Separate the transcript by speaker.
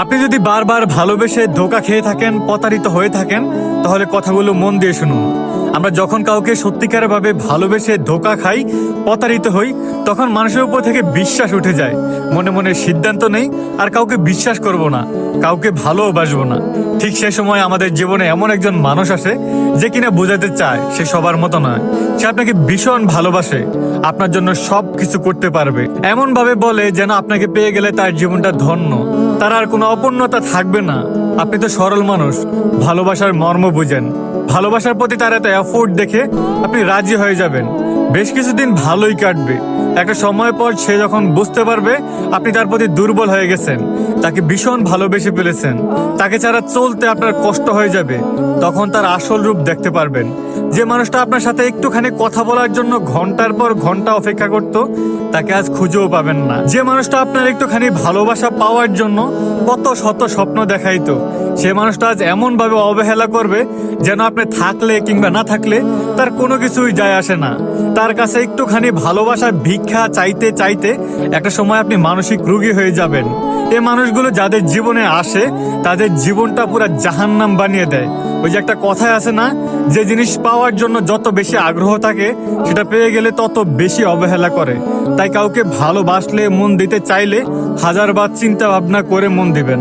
Speaker 1: আপনি যদি বারবার ভালোবেসে ধোঁকা খেয়ে থাকেন, প্রতারিত হয়ে থাকেন, তাহলে কথাগুলো মন দিয়ে শুনুন। আমরা যখন কাউকে সত্যিকারের ভাবে ভালোবেসে ধোঁকা খাই, প্রতারিত হই, তখন মানুষের উপর থেকে বিশ্বাস উঠে যায়। মনে মনে সিদ্ধান্ত নেই আর কাউকে বিশ্বাস করব না, কাউকে ভালোবাসবো না। ঠিক সে সময় আমাদের জীবনে এমন একজন মানুষ আসে যে কিনা বোঝাতে চায় সে সবার মতো নয়, সে আপনাকে ভীষণ ভালোবাসে, আপনার জন্য সব কিছু করতে পারবে, এমন ভাবে বলে যেন আপনাকে পেয়ে গেলে তার জীবনটা ধন্য, তার আর কোনো অপূর্ণতা থাকবে না। আপনি তো সরল মানুষ, ভালোবাসার মর্ম বুঝেন। ভালোবাসার প্রতি তার এত এফোর্ট দেখে আপনি রাজি হয়ে যাবেন। বেশ কিছুদিন ভালোই কাটবে। একটা সময় পর সে যখন বুঝতে পারবে আপনি তার প্রতি দুর্বল হয়ে গেছেন, তাকে ভীষণ ভালোবেসে ফেলেছেন, তাকে ছাড়া চলতে আপনার কষ্ট হয়ে যাবে, তখন তার আসল রূপ দেখতে পারবেন। যে মানুষটা আপনার সাথে একটুখানি কথা বলার জন্য ঘন্টার পর ঘন্টা অপেক্ষা করত, তাকে আজ খুঁজেও পাবেন না। যে মানুষটা আপনার একটুখানি ভালোবাসা পাওয়ার জন্য কত শত স্বপ্ন দেখাইতো, সে মানুষটা আজ এমন ভাবে অবহেলা করবে যেন আপনি থাকলে কিংবা না থাকলে তার কোনো কিছুই যায় আসে না। তার কাছে একটুখানি ভালোবাসার ভিক্ষা চাইতে চাইতে একটা সময় আপনি মানসিক রোগী হয়ে যাবেন। এই মানুষগুলো যাদের জীবনে আসে তাদের জীবনটা পুরো জাহান্নাম বানিয়ে দেয়। ওই যে একটা কথাই আছে না, যে জিনিস পাওয়ার জন্য যত বেশি আগ্রহ থাকে সেটা পেয়ে গেলে তত বেশি অবহেলা করে। তাই কাউকে ভালোবাসলে, মন দিতে চাইলে 1000 বার চিন্তা ভাবনা করে মন দিবেন।